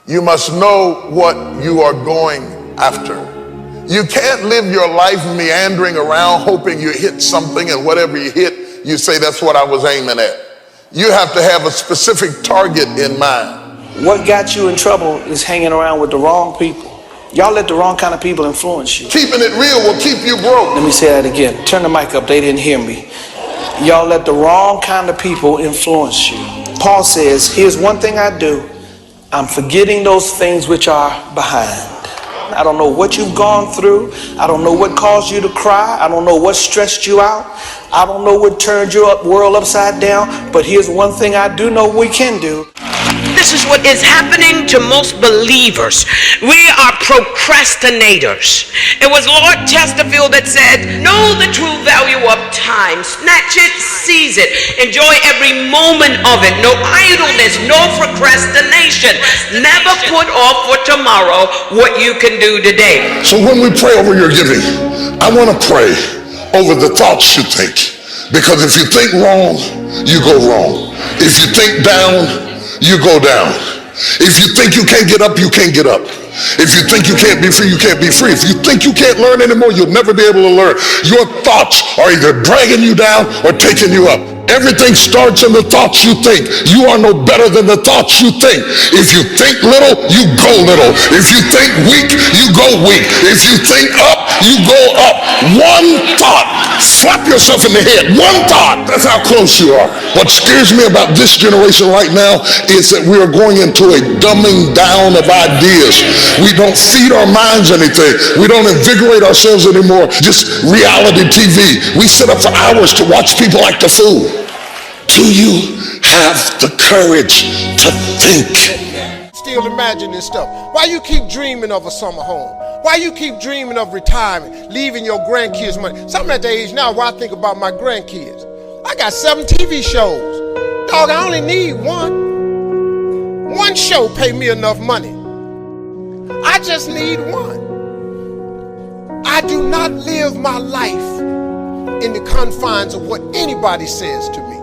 You must know what you are going after. You can't live your life meandering around hoping you hit something, and whatever you hit, you say, that's what I was aiming at. You have to have a specific target in mind. What got you in trouble is hanging around with the wrong people. Y'all let the wrong kind of people influence you. Keeping it real will keep you broke. Let me say that again. Turn the mic up. They didn't hear me. Y'all let the wrong kind of people influence you. Paul says, here's one thing I do. I'm forgetting those things which are behind. I don't know what you've gone through. I don't know what caused you to cry. I don't know what stressed you out. I don't know what turned your world upside down. But here's one thing I do know we can do. This is what is happening to most believers. We are procrastinators. It was Lord Chesterfield that said, know the true value of time. Snatch it, seize it. Enjoy every moment of it. No idleness, no procrastination. Never put off for tomorrow what you can do today. So when we pray over your giving, I want to pray over the thoughts you think. Because if you think wrong, you go wrong. If you think down, you go down. If you think you can't get up, you can't get up. If you think you can't be free, you can't be free. If you think you can't learn anymore, you'll never be able to learn. Your thoughts are either dragging you down or taking you up. Everything starts in the thoughts you think. You are no better than the thoughts you think. If you think little, you go little. If you think weak, you go weak. If you think up, you go up. One thought. Slap yourself in the head. One thought. That's how close you are. What scares me about this generation right now is that we are going into a dumbing down of ideas. We don't feed our minds anything. We don't invigorate ourselves anymore. Just reality TV. We sit up for hours to watch people act a fool. Do you have the courage to think? Still imagining stuff. Why you keep dreaming of a summer home? Why you keep dreaming of retirement, leaving your grandkids money? So I'm at the age now where I think about my grandkids. I got 7 TV shows. Dog, I only need one. One show pay me enough money. I just need one. I do not live my life in the confines of what anybody says to me.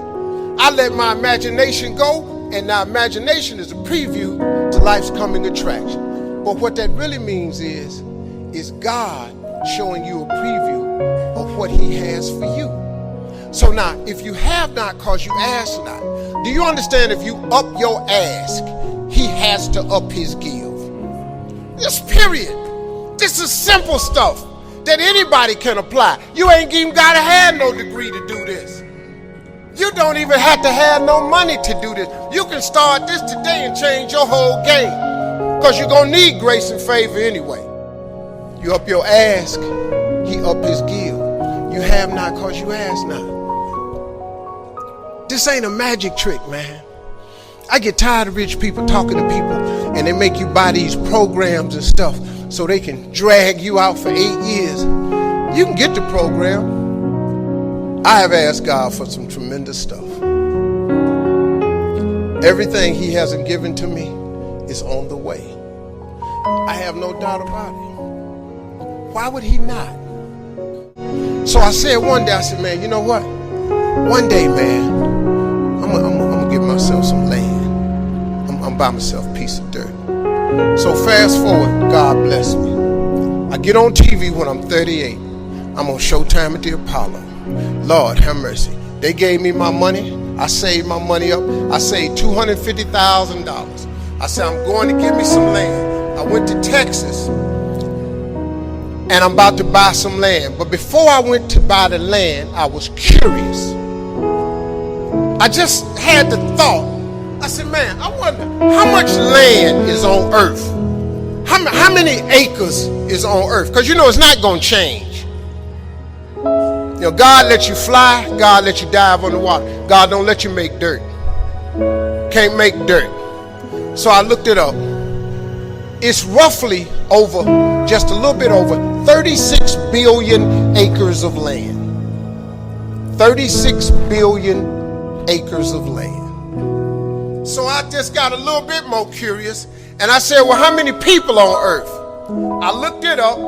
I let my imagination go, and now imagination is a preview to life's coming attraction. But what that really means is God showing you a preview of what he has for you. So now, if you have not because you ask not, do you understand if you up your ask, he has to up his give? Just period. This is simple stuff that anybody can apply. You ain't even got to have no degree to do this. You don't even have to have no money to do this. You can start this today and change your whole game, because you're going to need grace and favor anyway. You up your ask, he up his give. You have not because you ask not. This ain't a magic trick, man. I get tired of rich people talking to people and they make you buy these programs and stuff so they can drag you out for 8 years. You can get the program. I have asked God for some tremendous stuff. Everything he hasn't given to me is on the way. I have no doubt about it. Why would he not? So I said one day, I said, man, you know what? One day, man, I'm gonna give myself some land. I'm gonna buy myself a piece of dirt. So fast forward, God bless me. I get on TV when I'm 38. I'm on Showtime at the Apollo. Lord have mercy. They gave me my money. I saved my money up. I saved $250,000. I said, I'm going to give me some land. I went to Texas and I'm about to buy some land. But before I went to buy the land, I was curious. I just had the thought. I said, man, I wonder how much land is on earth? How many acres is on earth? Because you know it's not going to change. You know, God lets you fly. God lets you dive on the water. God don't let you make dirt. Can't make dirt. So I looked it up. It's roughly over, just a little bit over 36 billion acres of land. 36 billion acres of land. So I just got a little bit more curious and I said, well, how many people on earth? I looked it up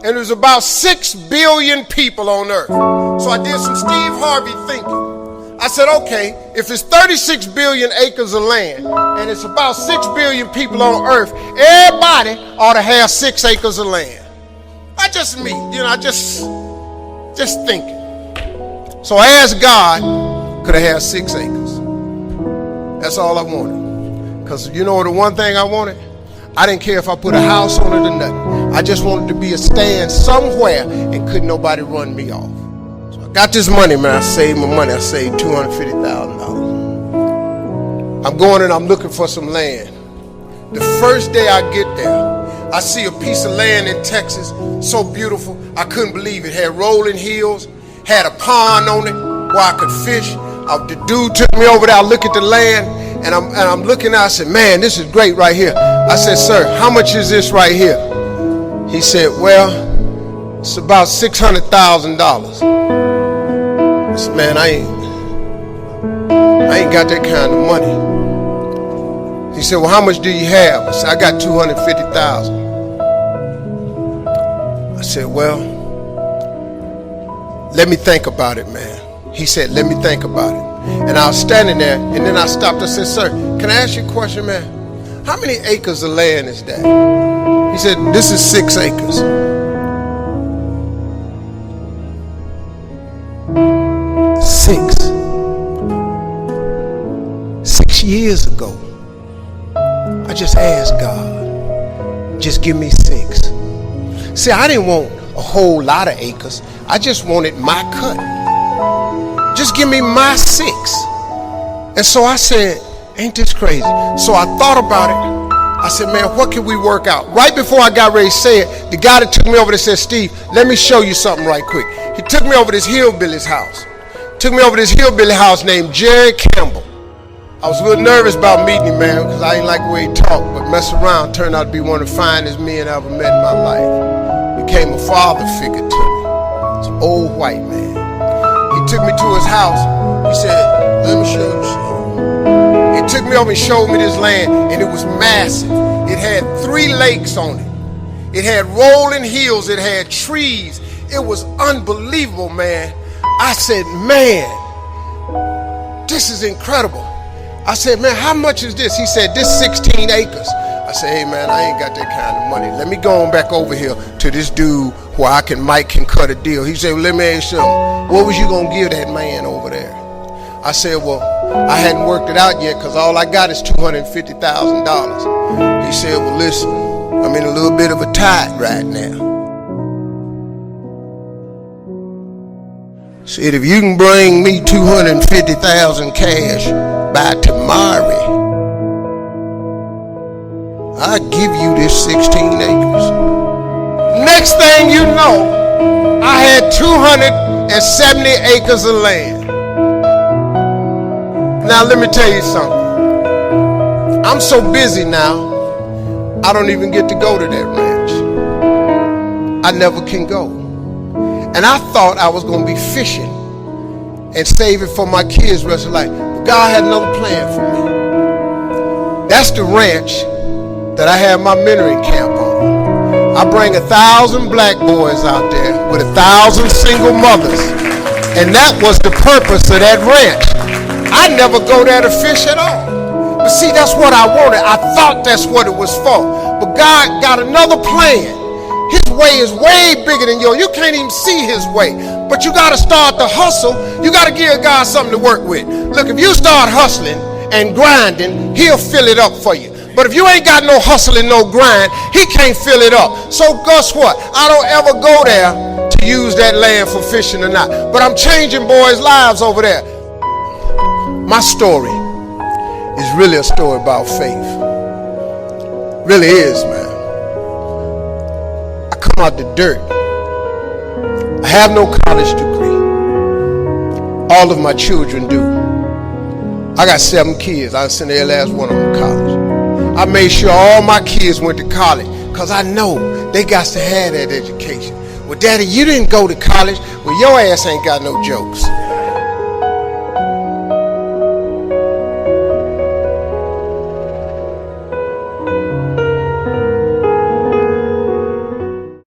and there's about 6 billion people on earth. So I did some Steve Harvey thinking. I said, okay, if it's 36 billion acres of land and it's about 6 billion people on earth, everybody ought to have 6 acres of land. Not just me, I just thinking. So I asked God, could I have 6 acres? That's all I wanted. Because the one thing I wanted? I didn't care if I put a house on it or nothing. I just wanted to be a stand somewhere and couldn't nobody run me off. So I got this money, man. I saved my money. I saved $250,000. I'm going and I'm looking for some land. The first day I get there, I see a piece of land in Texas, so beautiful. I couldn't believe it. Had rolling hills, had a pond on it where I could fish. The dude took me over there. I look at the land, and I'm looking out. I said, man, this is great right here. I said, sir, how much is this right here? He said, well, it's about $600,000. I said, man, I ain't got that kind of money. He said, well, how much do you have? I said, I got $250,000. I said, well, let me think about it, man. He said, let me think about it. And I was standing there, and then I stopped. I said, sir, can I ask you a question, man? How many acres of land is that? He said, this is 6 acres. Six years ago, I just asked God, just give me 6. See, I didn't want a whole lot of acres. I just wanted my cut. Just give me my 6. And so I said, ain't this crazy? So I thought about it. I said, man, what can we work out? Right before I got ready to say it, the guy that took me over there said, Steve, let me show you something right quick. He took me over to this hillbilly's house. Took me over to this hillbilly house named Jerry Campbell. I was a little nervous about meeting him, man, because I didn't like the way he talked, but mess around turned out to be one of the finest men I ever met in my life. Became a father figure to me. It's an old white man. He took me to his house. He said, let me show you something. He took me over and showed me this land, and it was massive. It had 3 lakes on it. It had rolling hills. It had trees. It was unbelievable, man. I said, man, this is incredible. I said, man, how much is this? He said, this 16 acres. I said, hey, man, I ain't got that kind of money. Let me go on back over here to this dude where Mike can cut a deal. He said, well, let me ask you something. What was you going to give that man over there? I said, well, I hadn't worked it out yet because all I got is $250,000. He said, well, listen, I'm in a little bit of a tide right now. Said, if you can bring me $250,000 cash by tomorrow, I'll give you this 16 acres. Next thing you know, I had 270 acres of land. Now let me tell you something. I'm so busy now, I don't even get to go to that ranch. I never can go. And I thought I was going to be fishing and save it for my kids' rest of life. But God had another plan for me. That's the ranch that I have my mentoring camp on. I bring 1,000 black boys out there with 1,000 single mothers. And that was the purpose of that ranch. I never go there to fish at all. But see, that's what I wanted. I thought that's what it was for. But God got another plan. His way is way bigger than yours. You can't even see his way. But you got to start the hustle. You got to give God something to work with. Look, if you start hustling and grinding, he'll fill it up for you. But if you ain't got no hustle and no grind, he can't fill it up. So guess what? I don't ever go there to use that land for fishing or not. But I'm changing boys' lives over there. My story is really a story about faith. Really is, man. I come out the dirt. I have no college degree. All of my children do. I got 7 kids. I sent every last one of them to college. I made sure all my kids went to college because I know they got to have that education. Well, Daddy, you didn't go to college. Well, your ass ain't got no jokes.